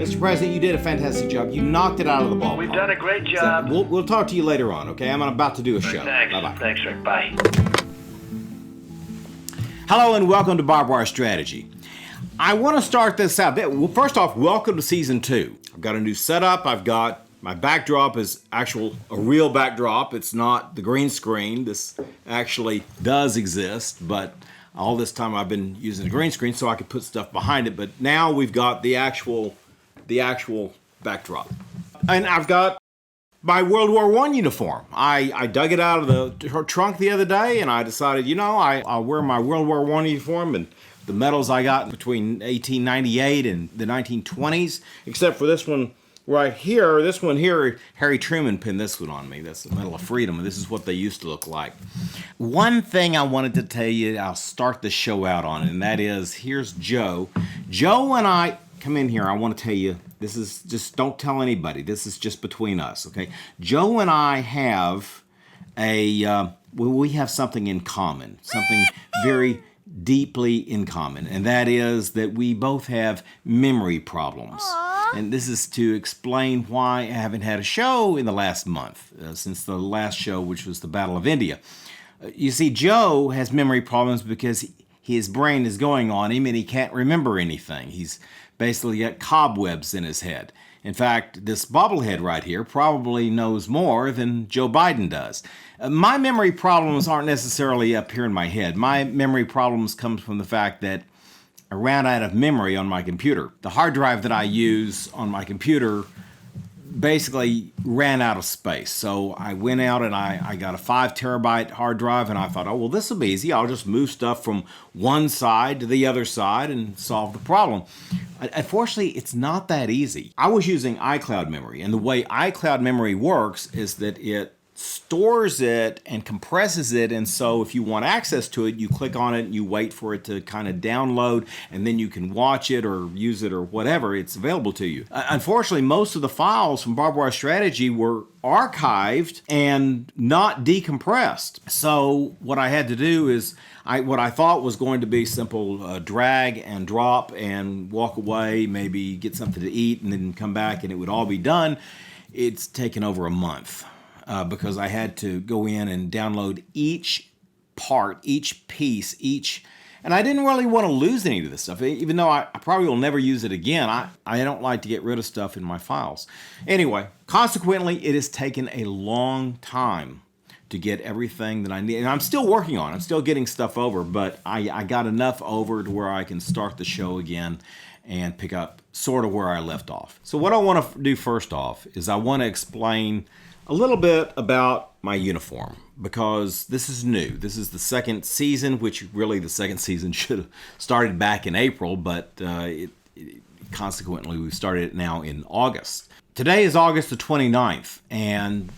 Mr. President, you did a fantastic job. You knocked it out of the ballpark. We've done a great job. So we'll talk to you later on, okay? I'm about to do a show. Thanks. Bye-bye. Thanks, Rick. Bye. Hello and welcome to BarbWire Strategy. I want to start this out. Well, first off, welcome to Season 2. I've got a new setup. I've got my backdrop is a real backdrop. It's not the green screen. This actually does exist, but all this time I've been using the green screen so I could put stuff behind it. But now we've got the actual backdrop. And I've got my World War I uniform. I dug it out of the trunk the other day, and I decided, I'll wear my World War I uniform and the medals I got between 1898 and the 1920s, except for this one right here. This one here, Harry Truman pinned this one on me. That's the Medal of Freedom, and this is what they used to look like. One thing I wanted to tell you, I'll start the show out on, and that is, here's Joe. Joe and I, come in here, I want to tell you, this is just, don't tell anybody. This is just between us, okay? Joe and I have we have something in common, something very deeply in common, and that is that we both have memory problems. And this is to explain why I haven't had a show in the last month, since the last show, which was the Battle of India. You see, Joe has memory problems because his brain is going on him and he can't remember anything. He's basically got cobwebs in his head. In fact, this bobblehead right here probably knows more than Joe Biden does. My memory problems aren't necessarily up here in my head. My memory problems come from the fact that I ran out of memory on my computer. The hard drive that I use on my computer basically ran out of space. So I went out and I got a 5 terabyte hard drive, and I thought, oh, well, this will be easy. I'll just move stuff from one side to the other side and solve the problem. Unfortunately, it's not that easy. I was using iCloud memory, and the way iCloud memory works is that it stores it and compresses it, and so if you want access to it, you click on it and you wait for it to kind of download, and then you can watch it or use it or whatever. It's available to you. Unfortunately, most of the files from BarbWire Strategy were archived and not decompressed. So what I had to do is what I thought was going to be simple drag and drop and walk away, maybe get something to eat and then come back and it would all be done. It's taken over a month. Because I had to go in and download each part, each piece, and I didn't really want to lose any of this stuff, even though I probably will never use it again. I don't like to get rid of stuff in my files. Anyway, consequently, it has taken a long time to get everything that I need, and I'm still working on it. I'm still getting stuff over, but I got enough over to where I can start the show again and pick up sort of where I left off. So what I want to do first off is I want to explain a little bit about my uniform, because this is new. This is the second season, which really the second season should have started back in April, but consequently we've started it now in August. Today is August the 29th, and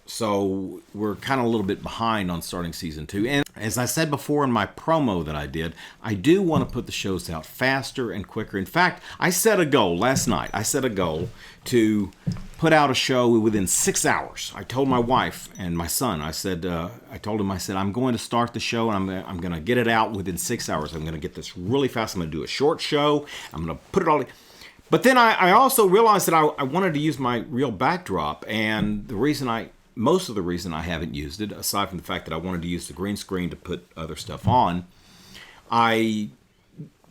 so we're kind of a little bit behind on starting season 2. And as I said before in my promo that I did, I do want to put the shows out faster and quicker. In fact, I set a goal last night. I set a goal to put out a show within 6 hours. I told my wife and my son, I told him, I'm going to start the show and I'm going to get it out within 6 hours. I'm going to get this really fast. I'm going to do a short show. I'm going to put it all. But then I also realized that I wanted to use my real backdrop, and most of the reason I haven't used it, aside from the fact that I wanted to use the green screen to put other stuff on, I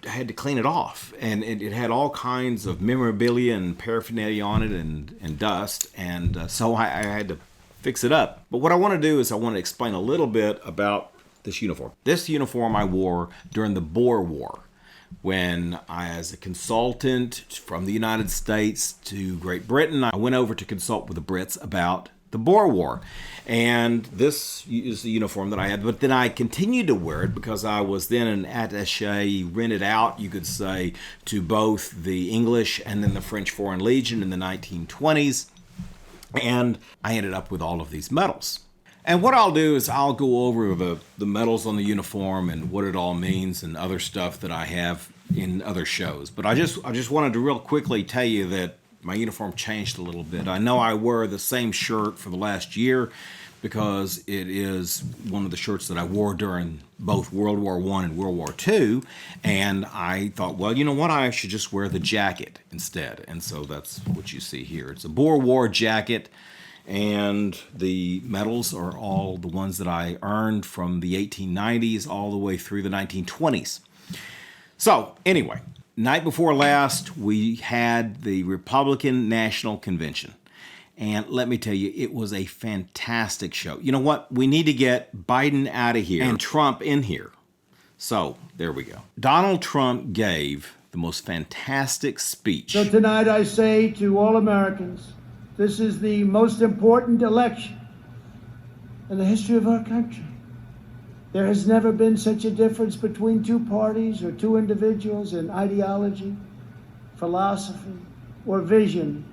had to clean it off, and it had all kinds of memorabilia and paraphernalia on it and dust, and so I had to fix it up. But what I want to do is I want to explain a little bit about this uniform. This uniform I wore during the Boer War, when I, as a consultant from the United States to Great Britain, I went over to consult with the Brits about the Boer War. And this is the uniform that I had, but then I continued to wear it because I was then an attaché, rented out, you could say, to both the English and then the French Foreign Legion in the 1920s. And I ended up with all of these medals. And what I'll do is I'll go over the medals on the uniform and what it all means and other stuff that I have in other shows. But I just wanted to real quickly tell you that my uniform changed a little bit. I know I wear the same shirt for the last year because it is one of the shirts that I wore during both World War I and World War II. And I thought, well, you know what? I should just wear the jacket instead. And so that's what you see here. It's a Boer War jacket. And the medals are all the ones that I earned from the 1890s all the way through the 1920s. So anyway, night before last, we had the Republican National Convention. And let me tell you, it was a fantastic show. You know what? We need to get Biden out of here and Trump in here. So there we go. Donald Trump gave the most fantastic speech. So tonight I say to all Americans, this is the most important election in the history of our country. There has never been such a difference between two parties or two individuals in ideology, philosophy, or vision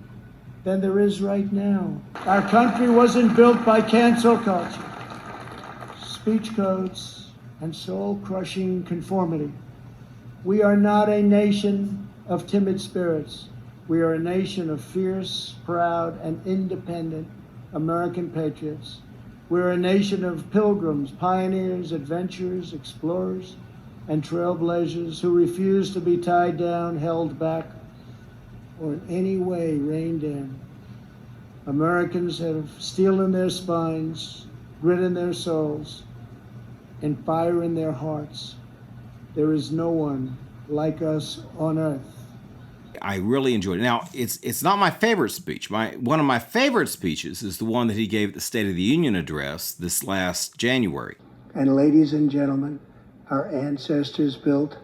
than there is right now. Our country wasn't built by cancel culture, speech codes, and soul-crushing conformity. We are not a nation of timid spirits. We are a nation of fierce, proud, and independent American patriots. We're a nation of pilgrims, pioneers, adventurers, explorers, and trailblazers who refuse to be tied down, held back, or in any way reined in. Americans have steel in their spines, grit in their souls, and fire in their hearts. There is no one like us on earth. I really enjoyed it. Now, it's not my favorite speech. One of my favorite speeches is the one that he gave at the State of the Union address this last January. And ladies and gentlemen, our ancestors built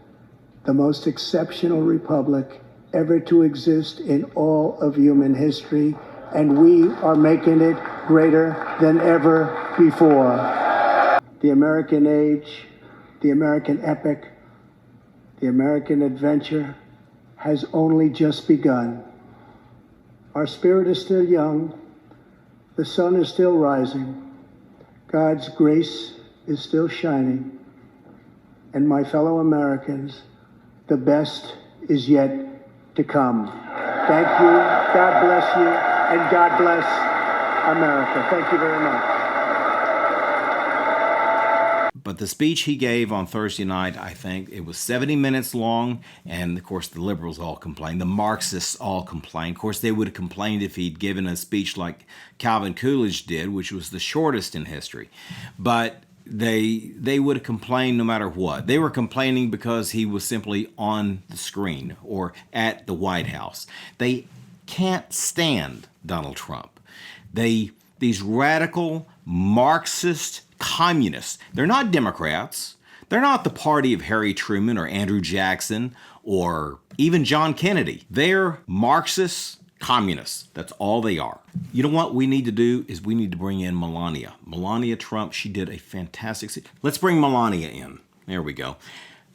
the most exceptional republic ever to exist in all of human history, and we are making it greater than ever before. The American age, the American epic, the American adventure has only just begun. Our spirit is still young, the sun is still rising, God's grace is still shining, and my fellow Americans, the best is yet to come. Thank you, God bless you, and God bless America. Thank you very much. But the speech he gave on Thursday night, I think it was 70 minutes long, and of course the liberals all complained, the Marxists all complained. Of course, they would have complained if he'd given a speech like Calvin Coolidge did, which was the shortest in history. But they would have complained no matter what. They were complaining because he was simply on the screen or at the White House. They can't stand Donald Trump. These radical Marxist communists, they're not Democrats. They're not the party of Harry Truman or Andrew Jackson or even John Kennedy. They're Marxist communists. That's all they are. You know what we need to do is we need to bring in Melania. Melania Trump, she did a fantastic... Let's bring Melania in. There we go.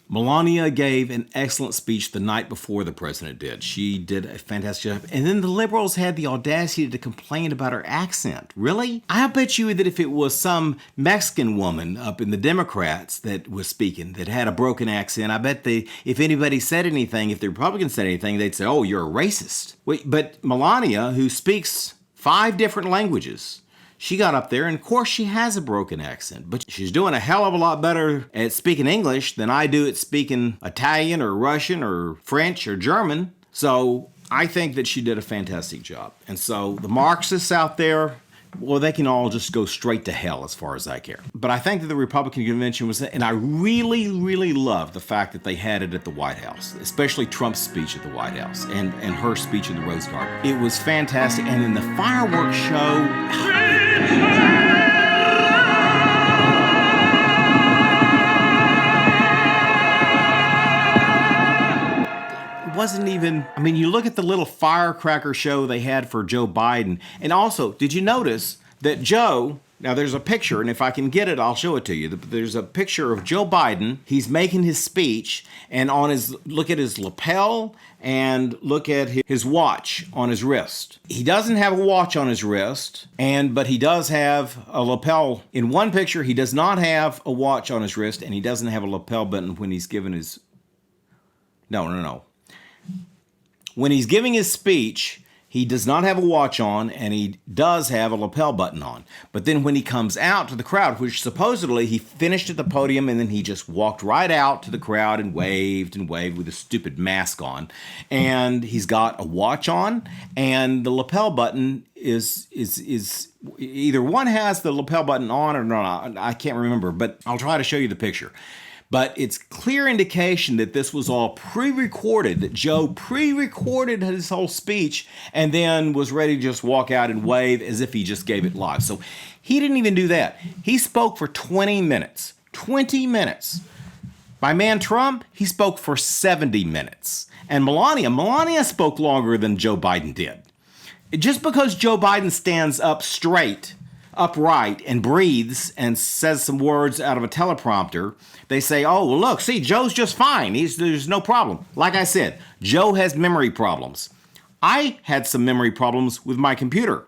Melania gave an excellent speech the night before the president did. She did a fantastic job. And then the liberals had the audacity to complain about her accent. Really? I bet you that if it was some Mexican woman up in the Democrats that was speaking that had a broken accent, I bet if anybody said anything, if the Republicans said anything, they'd say, oh, you're a racist. Wait, but Melania, who speaks 5 different languages, she got up there, and of course she has a broken accent, but she's doing a hell of a lot better at speaking English than I do at speaking Italian or Russian or French or German. So I think that she did a fantastic job. And so the Marxists out there, well, they can all just go straight to hell as far as I care. But I think that the Republican convention was, and I really, really love the fact that they had it at the White House, especially Trump's speech at the White House and her speech in the Rose Garden. It was fantastic. And then the fireworks show... wasn't even, I mean, you look at the little firecracker show they had for Joe Biden. And also, did you notice that Joe, now there's a picture, and if I can get it, I'll show it to you. There's a picture of Joe Biden. He's making his speech, and look at his lapel and look at his watch on his wrist. He doesn't have a watch on his wrist, but he does have a lapel. In one picture, he does not have a watch on his wrist, and he doesn't have a lapel button when he's giving his, no. When he's giving his speech, He does not have a watch on, and he does have a lapel button on. But then when he comes out to the crowd, which supposedly he finished at the podium and then he just walked right out to the crowd and waved with a stupid mask on. And he's got a watch on, and the lapel button is either one has the lapel button on or not. I can't remember, but I'll try to show you the picture. But it's clear indication that this was all pre-recorded, that Joe pre-recorded his whole speech and then was ready to just walk out and wave as if he just gave it live. So he didn't even do that. He spoke for 20 minutes. 20 minutes. My man Trump, he spoke for 70 minutes. And Melania spoke longer than Joe Biden did. Just because Joe Biden stands up straight, upright, and breathes and says some words out of a teleprompter, they say, oh, well, look, see, Joe's just fine. There's no problem. Like I said, Joe has memory problems. I had some memory problems with my computer,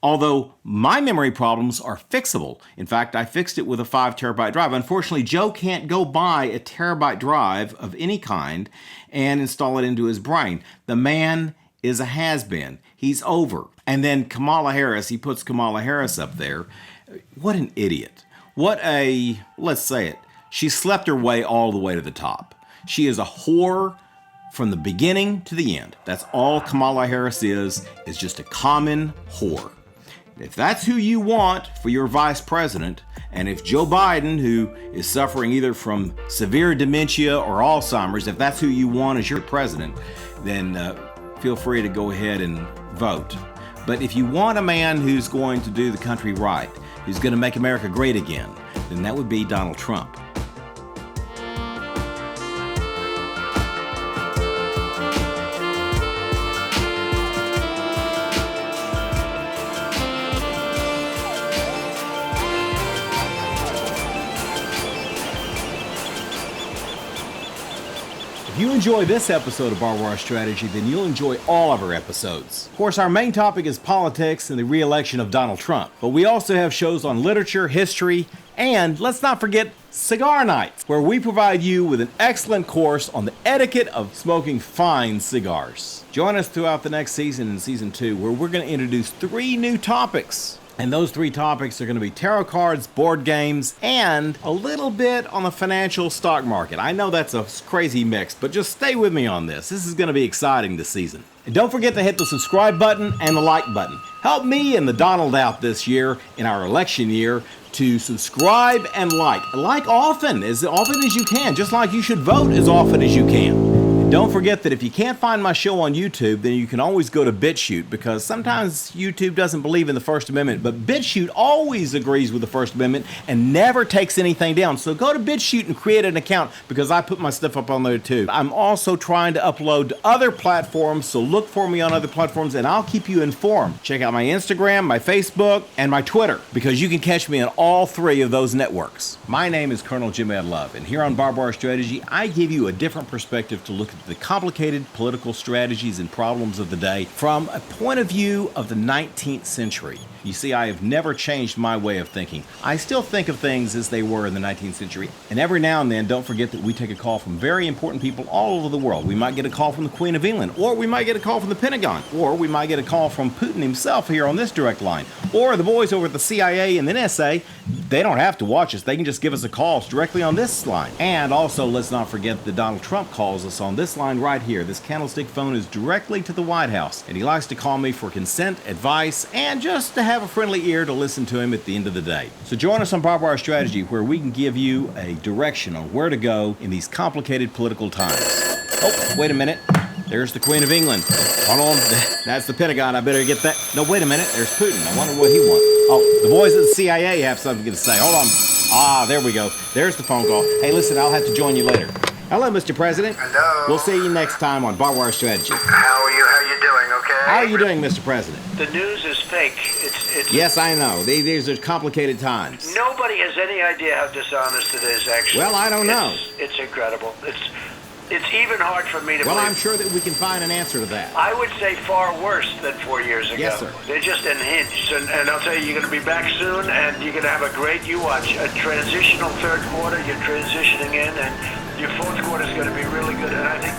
although my memory problems are fixable. In fact, I fixed it with a 5 terabyte drive. Unfortunately, Joe can't go buy a terabyte drive of any kind and install it into his brain. The man is a has-been. He's over. And then Kamala Harris, he puts Kamala Harris up there. What an idiot. Let's say it. She slept her way all the way to the top. She is a whore from the beginning to the end. That's all Kamala Harris is just a common whore. If that's who you want for your vice president, and if Joe Biden, who is suffering either from severe dementia or Alzheimer's, if that's who you want as your president, then feel free to go ahead and vote. But if you want a man who's going to do the country right, who's going to make America great again, then that would be Donald Trump. If you enjoy this episode of BarbWire Strategy, then you'll enjoy all of our episodes. Of course, our main topic is politics and the re-election of Donald Trump. But we also have shows on literature, history, and let's not forget Cigar Nights, where we provide you with an excellent course on the etiquette of smoking fine cigars. Join us throughout the next season in Season 2, where we're going to introduce 3 new topics. And those 3 topics are going to be tarot cards, board games, and a little bit on the financial stock market. I know that's a crazy mix, but just stay with me on this. This is going to be exciting this season. And don't forget to hit the subscribe button and the like button. Help me and the Donald out this year, in our election year, to subscribe and like. Like often as you can, just like you should vote as often as you can. Don't forget that if you can't find my show on YouTube, then you can always go to BitChute, because sometimes YouTube doesn't believe in the First Amendment, but BitChute always agrees with the First Amendment and never takes anything down. So go to BitChute and create an account, because I put my stuff up on there too. I'm also trying to upload to other platforms, so look for me on other platforms and I'll keep you informed. Check out my Instagram, my Facebook, and my Twitter, because you can catch me on all 3 of those networks. My name is Colonel Jim Ed Love, and here on BarbWire Strategy, I give you a different perspective to look at the complicated political strategies and problems of the day from a point of view of the 19th century. You see, I have never changed my way of thinking. I still think of things as they were in the 19th century. And every now and then, don't forget that we take a call from very important people all over the world. We might get a call from the Queen of England, or we might get a call from the Pentagon, or we might get a call from Putin himself here on this direct line, or the boys over at the CIA and the NSA. They don't have to watch us. They can just give us a call directly on this line. And also, let's not forget that Donald Trump calls us on this line right here. This candlestick phone is directly to the White House, and he likes to call me for consent, advice, and just to have a friendly ear to listen to him at the end of the day. So join us on BarbWire Strategy, where we can give you a direction on where to go in these complicated political times. Oh, wait a minute. There's the Queen of England. Hold on. That's the Pentagon. I better get that. No, wait a minute. There's Putin. I wonder what he wants. Oh, the boys at the CIA have something to say. Hold on. Ah, there we go. There's the phone call. Hey, listen, I'll have to join you later. Hello, Mr. President. Hello. We'll see you next time on BarbWire Strategy. How are you? How you doing? Okay. How are you doing, Mr. President? The news is fake. It's. Yes, I know. These are complicated times. Nobody has any idea how dishonest it is, actually. Well, I don't know. It's incredible. It's even hard for me to Well, believe. I'm sure that we can find an answer to that. I would say far worse than 4 years ago. Yes, sir. They're just unhinged. And I'll tell you, you're going to be back soon, and you're going to have a great, you watch, a transitional third quarter. You're transitioning in, and your fourth quarter is going to be really good. And I think